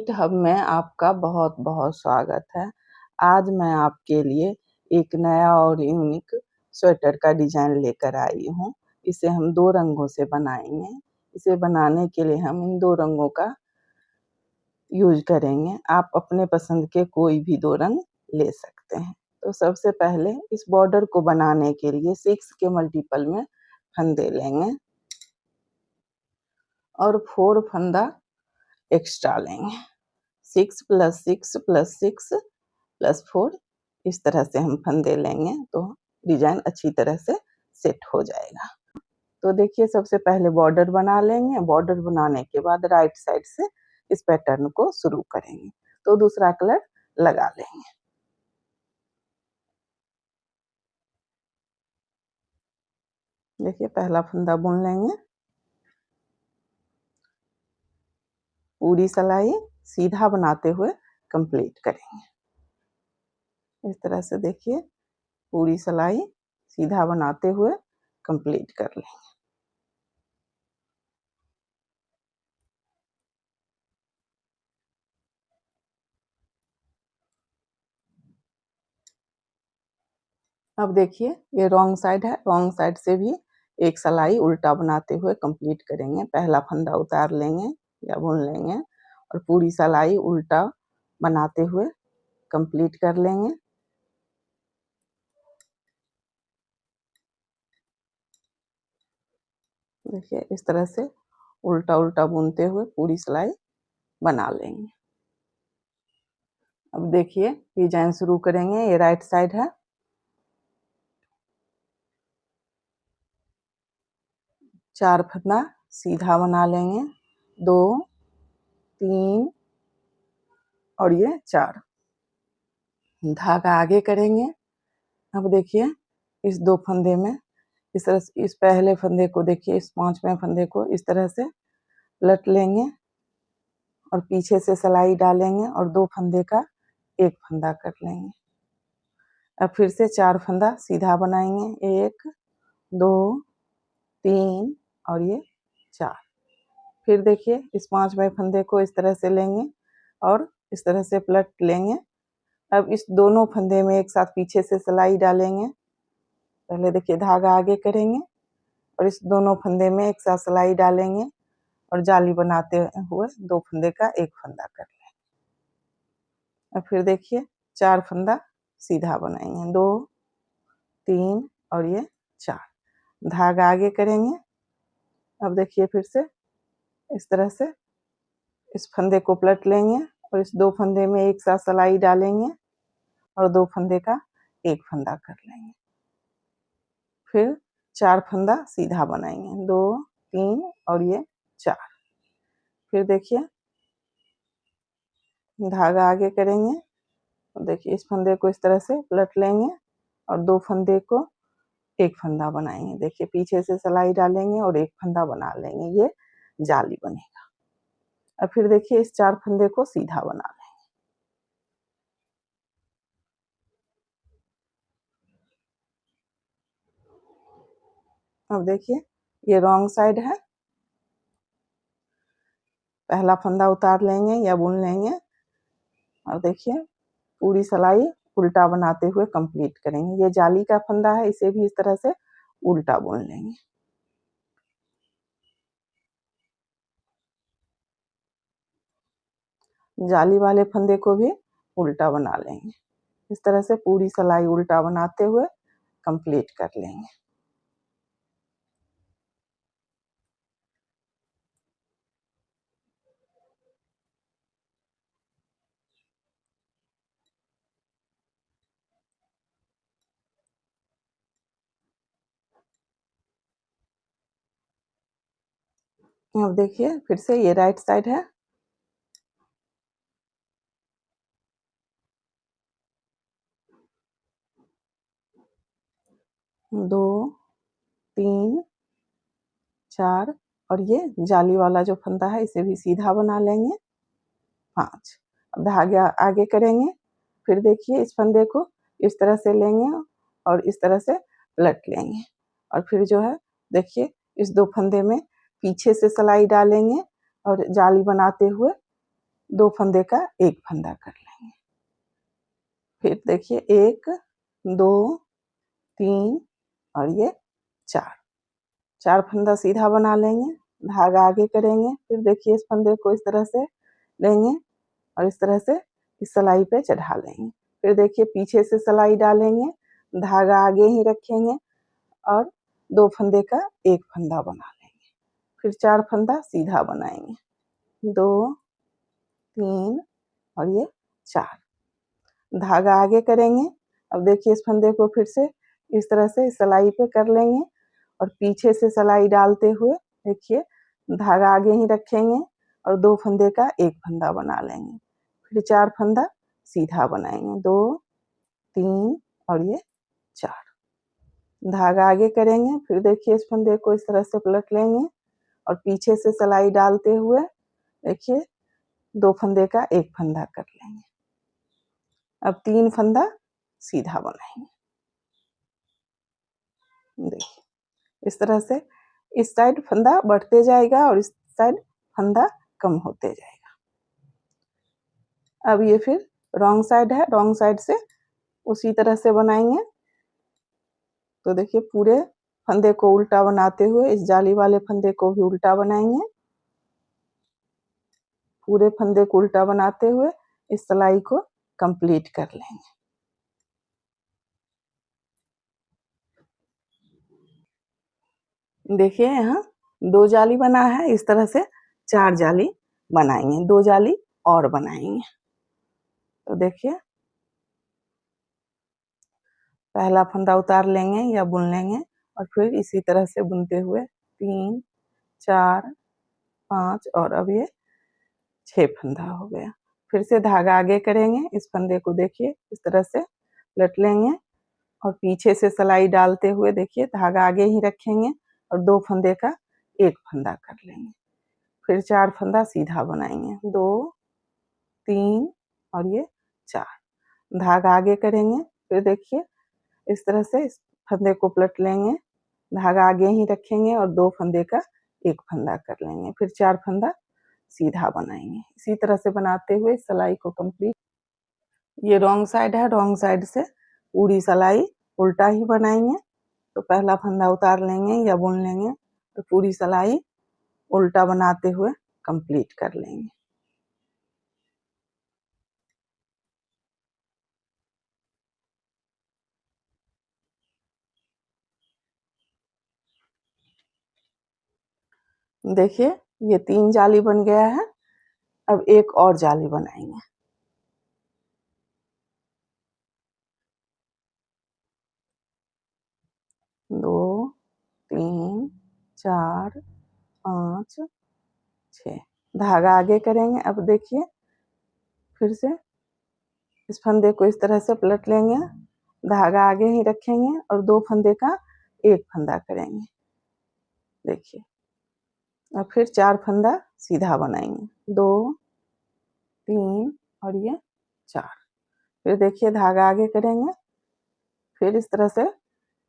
Sweet hub में आपका बहुत-बहुत स्वागत है। आज मैं आपके लिए एक नया और यूनिक स्वेटर का डिज़ाइन लेकर आई हूँ। इसे हम 2 रंगों से बनाएँगे। इसे बनाने के लिए हम इन 2 रंगों का यूज़ करेंगे। आप अपने पसंद के कोई भी 2 रंग ले सकते हैं। तो सबसे पहले इस बॉर्डर को बनाने के लिए 6 के मल्टीपल में फंदे लेंगे और 4 फंदा एक्स्ट्रा लेंगे। 6 + 6 + 6 + 4 इस तरह से हम फंदे लेंगे तो डिज़ाइन अच्छी तरह से सेट हो जाएगा। तो देखिए सबसे पहले बॉर्डर बना लेंगे। बॉर्डर बनाने के बाद राइट साइड से इस पैटर्न को शुरू करेंगे। तो दूसरा कलर लगा लेंगे। देखिए पहला फंदा बुन लेंगे। पूरी सिलाई सीधा बनाते हुए कंप्लीट करेंगे। इस तरह से देखिए पूरी सिलाई सीधा बनाते हुए कंप्लीट कर लेंगे। अब देखिए ये रॉन्ग साइड है। रॉन्ग साइड से भी एक सिलाई उल्टा बनाते हुए कंप्लीट करेंगे। पहला फंदा उतार लेंगे या बुन लेंगे और पूरी सिलाई उल्टा बनाते हुए कंप्लीट कर लेंगे। देखिए इस तरह से उल्टा-उल्टा बुनते हुए पूरी सिलाई बना लेंगे। अब देखिए डिजाइन शुरू करेंगे। ये राइट साइड है। 4 फंदा सीधा बना लेंगे। 2, 3 और ये 4 धागा आगे करेंगे। अब देखिए इस 2 फंदे में इस तरह से इस पहले फंदे को देखिए इस 5वें फंदे को इस तरह से पलट लेंगे और पीछे से सिलाई डालेंगे और 2 फंदे का 1 फंदा कर लेंगे। अब फिर से 4 फंदा सीधा बनाएंगे। 1, 2, 3 और ये 4। फिर देखिए इस 5वें फंदे को इस तरह से लेंगे और इस तरह से पलट लेंगे। अब इस दोनों फंदे में एक साथ पीछे से सिलाई डालेंगे। पहले देखिए धागा आगे करेंगे और इस दोनों फंदे में एक साथ सिलाई डालेंगे और जाली बनाते हुए 2 फंदे का 1 फंदा कर लेंगे। और फिर देखिए 4 फंदा सीधा बनाएंगे। 2, 3 और ये 4 धागा आगे करेंगे। अब देखिए फिर से इस तरह से इस फंदे को पलट लेंगे और इस 2 फंदे में एक साथ सिलाई डालेंगे और 2 फंदे का 1 फंदा कर लेंगे। फिर 4 फंदा सीधा बनाएंगे। 2, 3 और ये 4। फिर देखिए धागा आगे करेंगे और देखिए इस फंदे को इस तरह से पलट लेंगे और 2 फंदे को 1 फंदा बनाएंगे। देखिए पीछे से सिलाई डालेंगे और 1 फंदा बना लेंगे। ये जाली बनेगा। अब फिर देखिए इस 4 फंदे को सीधा बना लेंगे। अब देखिए ये रॉन्ग साइड है। पहला फंदा उतार लेंगे या बुन लेंगे और देखिए पूरी सिलाई उल्टा बनाते हुए कंप्लीट करेंगे। ये जाली का फंदा है। इसे भी इस तरह से उल्टा बुन लेंगे। जाली वाले फंदे को भी उल्टा बना लेंगे। इस तरह से पूरी सिलाई उल्टा बनाते हुए कंप्लीट कर लेंगे। अब देखिए फिर से ये राइट साइड है। 2, 3, 4 और ये जाली वाला जो फंदा है इसे भी सीधा बना लेंगे। 5 अब धागा आगे करेंगे। फिर देखिए इस फंदे को इस तरह से लेंगे और इस तरह से पलट लेंगे और फिर जो है देखिए इस 2 फंदे में पीछे से सिलाई डालेंगे और जाली बनाते हुए 2 फंदे का एक फंदा कर लेंगे। फिर देखिए 1 2 3 और ये 4 फंदा सीधा बना लेंगे, धागा आगे करेंगे। फिर देखिए इस फंदे को इस तरह से लेंगे और इस तरह से इस सिलाई पे चढ़ा लेंगे। फिर देखिए पीछे से सिलाई डालेंगे, धागा आगे ही रखेंगे और 2 फंदे का एक फंदा बना लेंगे। फिर 4 फंदा सीधा बनाएंगे, 2 3 और ये 4, धागा आगे करेंगे। अब देखिए इस फंदे को फिर से इस तरह से सिलाई पे कर लेंगे और पीछे से सिलाई डालते हुए देखिए धागा आगे ही रखेंगे और 2 फंदे का एक फंदा बना लेंगे। फिर 4 फंदा सीधा बनाएंगे, 2 3 और ये 4, धागा आगे करेंगे। फिर देखिए इस फंदे को इस तरह से पलट लेंगे और पीछे से सिलाई डालते हुए देखिए 2 फंदे का एक फंदा कर लेंगे। अब 3 फंदा सीधा बनाएंगे। देखिए इस तरह से इस साइड फंदा बढ़ते जाएगा और इस साइड फंदा कम होते जाएगा। अब ये फिर रॉन्ग साइड है, रॉन्ग साइड से उसी तरह से बनाएंगे। तो देखिए पूरे फंदे को उल्टा बनाते हुए इस जाली वाले फंदे को भी उल्टा बनाएंगे। पूरे फंदे को उल्टा बनाते हुए इस सिलाई को कंप्लीट कर लेंगे। देखिए यहाँ 2 जाली बना है, इस तरह से 4 जाली बनाएंगे, 2 जाली और बनाएंगे। तो देखिए पहला फंदा उतार लेंगे या बुन लेंगे और फिर इसी तरह से बुनते हुए 3 4 5 और अब ये 6 फंदा हो गया। फिर से धागा आगे करेंगे, इस फंदे को देखिए इस तरह से लट लेंगे और पीछे से सिलाई डालते हुए देखिए धागा आगे ही रखेंगे और 2 फंदे का एक फंदा कर लेंगे। फिर 4 फंदा सीधा बनाएंगे, 2 3 और ये 4, धागा आगे करेंगे। फिर देखिए इस तरह से इस फंदे को पलट लेंगे, धागा आगे ही रखेंगे और 2 फंदे का एक फंदा कर लेंगे। फिर 4 फंदा सीधा बनाएंगे। इसी तरह से बनाते हुए सिलाई को कंप्लीट। ये रॉन्ग साइड है, रॉन्ग साइड से पूरी सिलाई उल्टा ही बनाएंगे। तो पहला फंदा उतार लेंगे या बुन लेंगे तो पूरी सिलाई उल्टा बनाते हुए कंप्लीट कर लेंगे। देखिए ये 3 जाली बन गया है। अब एक और जाली बनाएंगे। 2 3 4 5 6, धागा आगे करेंगे। अब देखिए फिर से इस फंदे को इस तरह से पलट लेंगे, धागा आगे ही रखेंगे और 2 फंदे का एक फंदा करेंगे। देखिए और फिर 4 फंदा सीधा बनाएंगे, 2 3 और ये 4। फिर देखिए धागा आगे करेंगे, फिर इस तरह से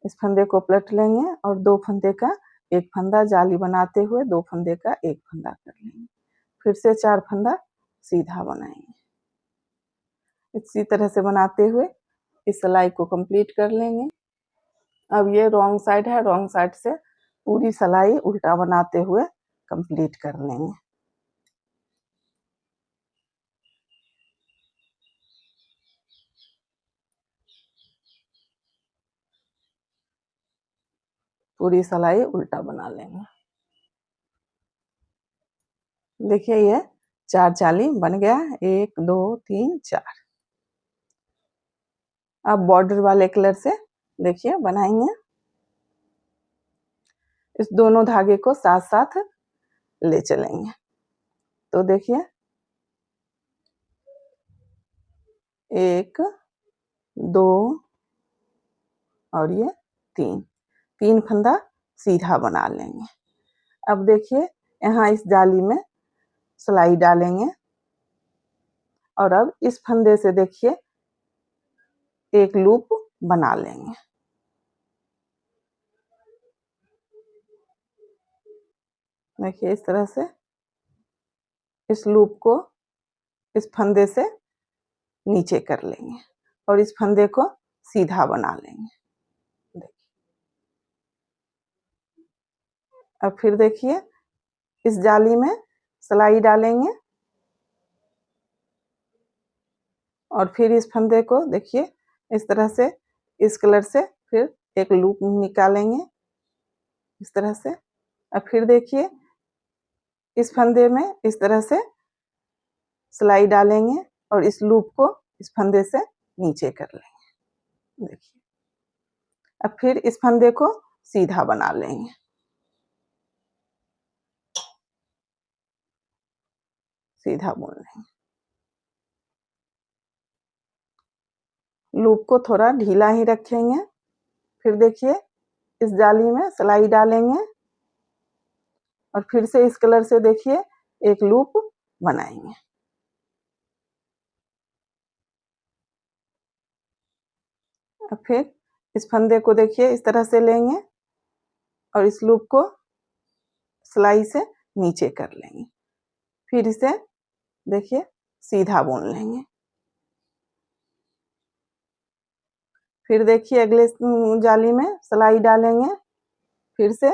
इस फंदे को पलट लेंगे और 2 फंदे का एक फंदा जाली बनाते हुए 2 फंदे का एक फंदा कर लेंगे। फिर से 4 फंदा सीधा बनाएंगे। इसी तरह से बनाते हुए इस सिलाई को कंप्लीट कर लेंगे। अब ये रॉन्ग साइड है, रॉन्ग साइड से पूरी सिलाई उल्टा बनाते हुए कंप्लीट कर लेंगे। पूरी सिलाई उल्टा बना लेंगे। देखिए ये 4 जाली बन गया, 1 2 3 4। अब बॉर्डर वाले कलर से देखिए बनाएंगे। इस दोनों धागे को साथ साथ ले चलेंगे। तो देखिए 1 2 और ये 3 फंदा सीधा बना लेंगे। अब देखिए यहाँ इस जाली में सिलाई डालेंगे और अब इस फंदे से देखिए एक लूप बना लेंगे। देखिए इस तरह से इस लूप को इस फंदे से नीचे कर लेंगे और इस फंदे को सीधा बना लेंगे। अब फिर देखिए इस जाली में सिलाई डालेंगे और फिर इस फंदे को देखिए इस तरह से इस कलर से फिर एक लूप निकालेंगे इस तरह से। अब फिर देखिए इस फंदे में इस तरह से सिलाई डालेंगे और इस लूप को इस फंदे से नीचे कर लेंगे। देखिए अब फिर इस फंदे को सीधा बना लेंगे। सीधा बुन लेंगे। लूप को थोड़ा ढीला ही रखेंगे। फिर देखिए इस जाली में सिलाई डालेंगे और फिर से इस कलर से देखिए एक लूप बनाएंगे। अब फिर इस फंदे को देखिए इस तरह से लेंगे और इस लूप को सिलाई से नीचे कर लेंगे। फिर इसे देखिए सीधा बुन लेंगे। फिर देखिए अगले जाली में सिलाई डालेंगे। फिर से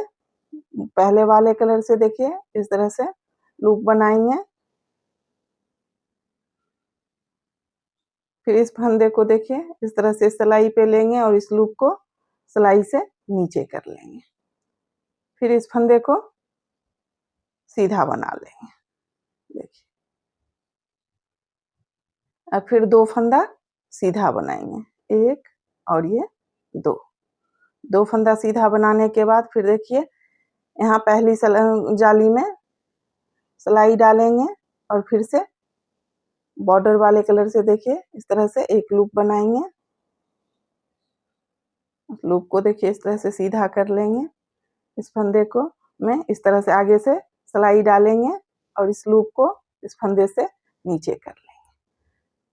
पहले वाले कलर से देखिए इस तरह से लूप बनाएंगे। फिर इस फंदे को देखिए इस तरह से सिलाई पे लेंगे और इस लूप को सिलाई से नीचे कर लेंगे। फिर इस फंदे को सीधा बना लेंगे। देखिए अब फिर दो फंदा सीधा बनाएंगे, एक और ये दो। दो फंदा सीधा बनाने के बाद फिर देखिए यहाँ पहली जाली में सिलाई डालेंगे और फिर से बॉर्डर वाले कलर से देखिए इस तरह से एक लूप बनाएंगे। लूप को देखिए इस तरह से सीधा कर लेंगे। इस फंदे को में इस तरह से आगे से सिलाई डालेंगे और इस लूप को इस फंदे से नीचे कर लेंगे।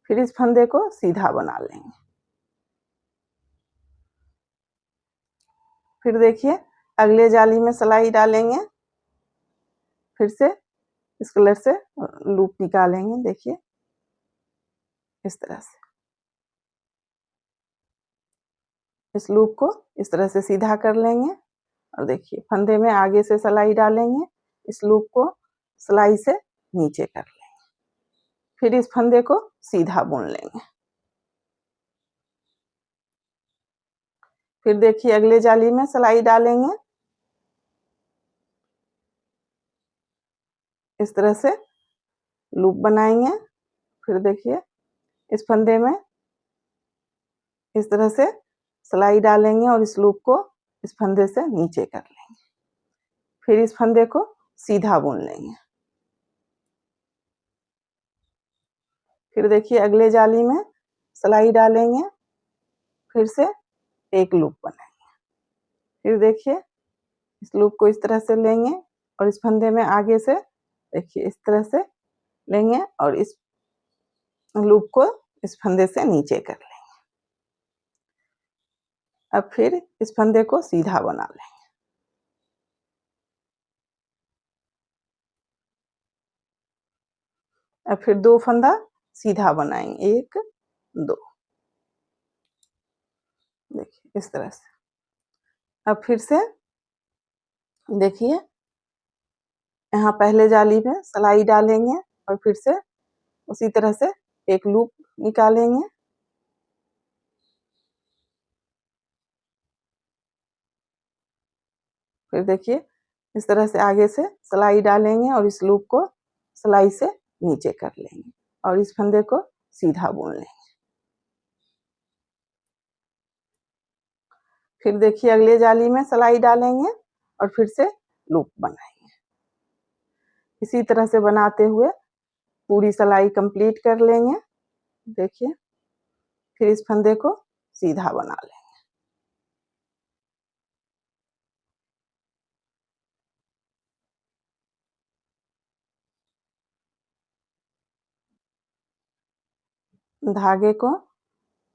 फिर इस फंदे को सीधा बना लेंगे। फिर देखिए अगले जाली में सिलाई डालेंगे। फिर से इस कलर से लूप निकालेंगे। देखिए इस तरह से इस लूप को इस तरह से सीधा कर लेंगे और देखिए फंदे में आगे से सिलाई डालेंगे। इस लूप को सिलाई से नीचे कर लेंगे। फिर इस फंदे को सीधा बुन लेंगे। फिर देखिए अगले जाली में सिलाई डालेंगे। इस तरह से लूप बनाएंगे। फिर देखिए इस फंदे में इस तरह से सिलाई डालेंगे और इस लूप को इस फंदे से नीचे कर लेंगे। फिर इस फंदे को सीधा बुन लेंगे। फिर देखिए अगले जाली में सिलाई डालेंगे। फिर से एक लूप बनाएंगे। फिर देखिए इस लूप को इस तरह से लेंगे और इस फंदे में आगे से देखिए इस तरह से लेंगे और इस लूप को इस फंदे से नीचे कर लेंगे। अब फिर इस फंदे को सीधा बना लेंगे। अब फिर दो फंदा सीधा बनाएंगे, एक दो। देखिए इस तरह से। अब फिर से देखिए यहाँ पहले जाली में सिलाई डालेंगे और फिर से उसी तरह से एक लूप निकालेंगे। फिर देखिए इस तरह से आगे से सिलाई डालेंगे और इस लूप को सिलाई से नीचे कर लेंगे और इस फंदे को सीधा बुन लेंगे। फिर देखिए अगले जाली में सिलाई डालेंगे और फिर से लूप बनाएंगे। इसी तरह से बनाते हुए पूरी सिलाई कंप्लीट कर लेंगे। देखिए फिर इस फंदे को सीधा बना लेंगे। धागे को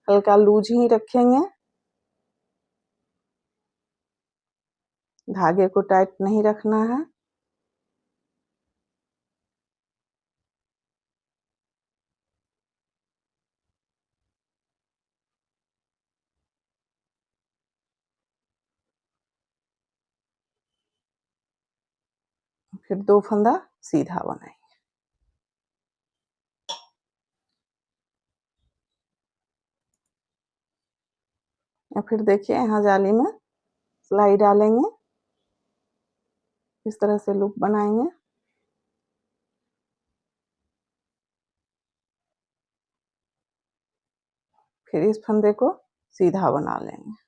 हल्का लूज ही रखेंगे। धागे को टाइट नहीं रखना है। फिर 2 फंदा सीधा बनाएंगे। और फिर देखिए यहाँ जाली में सिलाई डालेंगे, इस तरह से लूप बनाएंगे। फिर इस फंदे को सीधा बना लेंगे।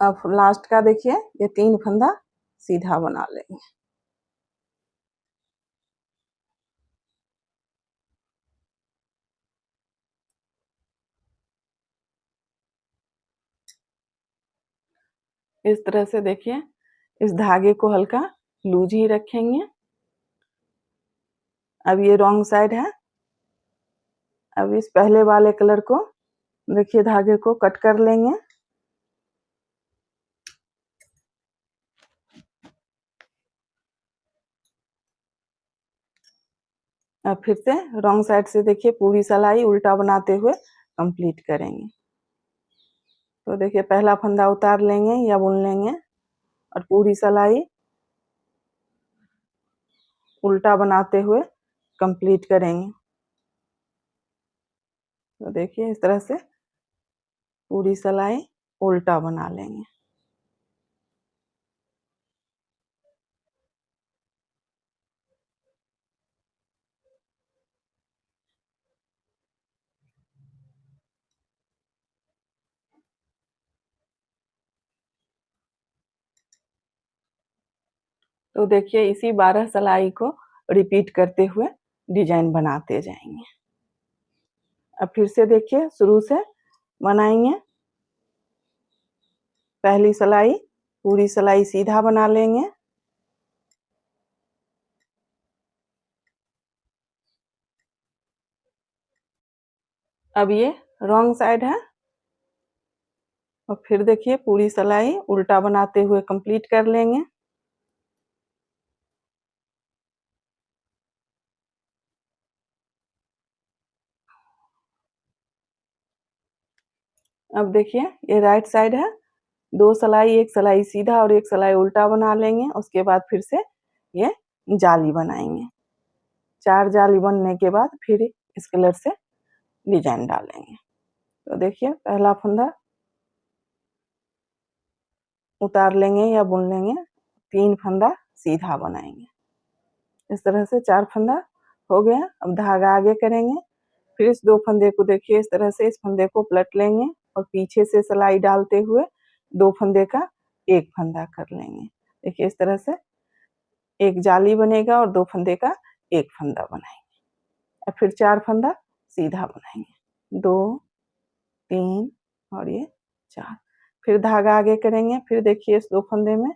अब लास्ट का देखिए ये 3 फंदा सीधा बना लेंगे। इस तरह से देखिए इस धागे को हल्का लूज ही रखेंगे। अब ये रॉन्ग साइड है। अब इस पहले वाले कलर को देखिए धागे को कट कर लेंगे। अब फिर से रॉन्ग साइड से देखिए पूरी सिलाई उल्टा बनाते हुए कंप्लीट करेंगे। तो देखिए पहला फंदा उतार लेंगे या बुन लेंगे और पूरी सिलाई उल्टा बनाते हुए कंप्लीट करेंगे। तो देखिए इस तरह से पूरी सिलाई उल्टा बना लेंगे। तो देखिए इसी 12 सिलाई को रिपीट करते हुए डिजाइन बनाते जाएंगे। अब फिर से देखिए शुरू से बनाएंगे। पहली सिलाई पूरी सिलाई सीधा बना लेंगे। अब ये रॉन्ग साइड है और फिर देखिए पूरी सिलाई उल्टा बनाते हुए कंप्लीट कर लेंगे। अब देखिए ये राइट साइड है। 2 सिलाई, एक सिलाई सीधा और एक सिलाई उल्टा बना लेंगे। उसके बाद फिर से ये जाली बनाएंगे। 4 जाली बनने के बाद फिर इस कलर से डिजाइन डालेंगे। तो देखिए पहला फंदा उतार लेंगे या बुन लेंगे। 3 फंदा सीधा बनाएंगे। इस तरह से 4 फंदा हो गया। अब धागा आगे करेंगे। फिर इस 2 फंदे को देखिए इस तरह से इस फंदे को पलट लेंगे और पीछे से सिलाई डालते हुए 2 फंदे का 1 फंदा कर लेंगे। देखिए इस तरह से एक जाली बनेगा और 2 फंदे का 1 फंदा बनाएंगे। और फिर 4 फंदा सीधा बनाएंगे। 2, 3 और ये 4। फिर धागा आगे करेंगे। फिर देखिए इस 2 फंदे में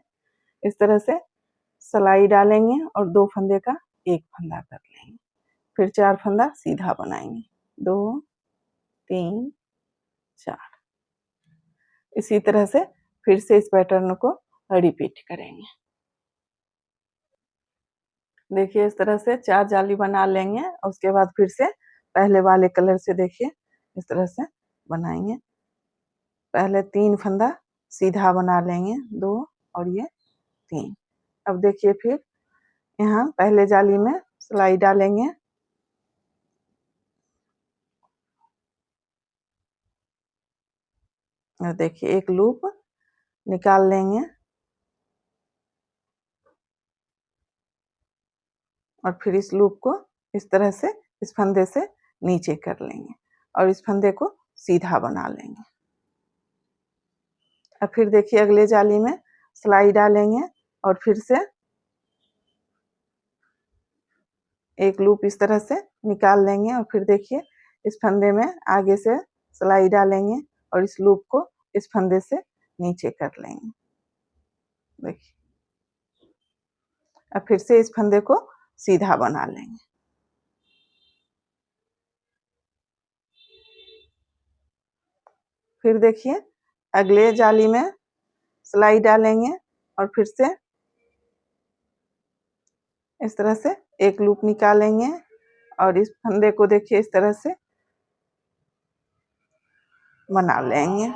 इस तरह से सिलाई डालेंगे और 2 फंदे का 1 फंदा कर लेंगे। फिर 4 फंदा सीधा बनाएंगे। 2, 3, 4। इसी तरह से फिर से इस पैटर्न को रिपीट करेंगे। देखिए इस तरह से 4 जाली बना लेंगे और उसके बाद फिर से पहले वाले कलर से देखिए इस तरह से बनाएंगे। पहले 3 फंदा सीधा बना लेंगे, 2 और ये 3। अब देखिए फिर यहाँ पहले जाली में सिलाई डालेंगे। और देखिए एक लूप निकाल लेंगे। और फिर इस लूप को इस तरह से इस फंदे से नीचे कर लेंगे और इस फंदे को सीधा बना लेंगे। अब फिर देखिए अगले जाली में सिलाई डालेंगे और फिर से एक लूप इस तरह से निकाल लेंगे और फिर देखिए इस फंदे में आगे से सिलाई डालेंगे और इस लूप को इस फंदे से नीचे कर लेंगे। देखिए अब फिर से इस फंदे को सीधा बना लेंगे। फिर देखिए अगले जाली में सिलाई डालेंगे और फिर से इस तरह से एक लूप निकालेंगे और इस फंदे को देखिए इस तरह से बना लेंगे।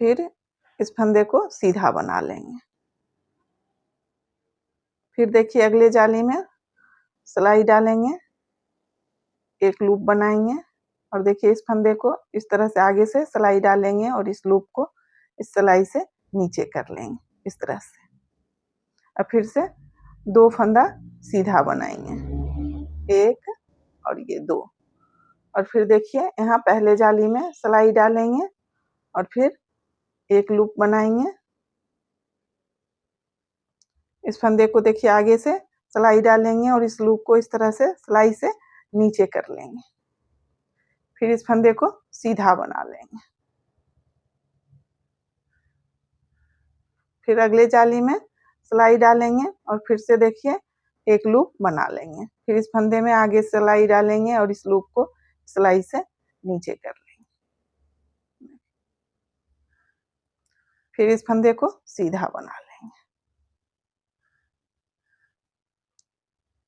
फिर इस फंदे को सीधा बना लेंगे। फिर देखिए अगले जाली में सिलाई डालेंगे, एक लूप बनाएंगे और देखिए इस फंदे को इस तरह से आगे से सिलाई डालेंगे और इस लूप को इस सिलाई से नीचे कर लेंगे इस तरह से। अब फिर से 2 फंदा सीधा बनाएंगे, 1 और ये 2 और फिर देखिए यहाँ पहले जाली में सिलाई डालेंगे और फिर एक लूप बनाएंगे। इस फंदे को देखिए आगे से सिलाई डालेंगे और इस लूप को इस तरह से सिलाई से नीचे कर लेंगे। फिर इस फंदे को सीधा बना लेंगे। फिर अगले जाली में सिलाई डालेंगे और फिर से देखिए एक लूप बना लेंगे। फिर इस फंदे में आगे सिलाई डालेंगे और इस लूप को सिलाई से नीचे कर लेंगे। फिर इस फंदे को सीधा बना लेंगे।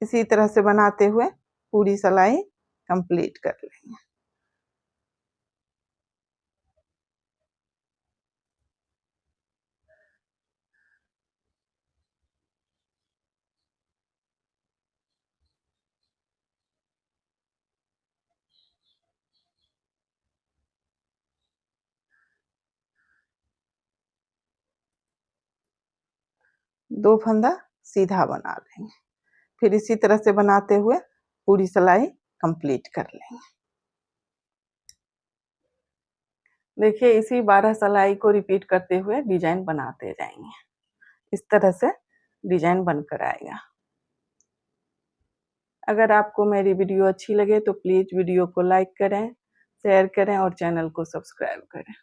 इसी तरह से बनाते हुए पूरी सिलाई कंप्लीट कर लेंगे। दो फंदा सीधा बना लेंगे। फिर इसी तरह से बनाते हुए पूरी सिलाई कंप्लीट कर लेंगे। देखिए इसी 12 सिलाई को रिपीट करते हुए डिजाइन बनाते जाएंगे। इस तरह से डिजाइन बनकर आएगा। अगर आपको मेरी वीडियो अच्छी लगे तो प्लीज वीडियो को लाइक करें, शेयर करें और चैनल को सब्सक्राइब करें।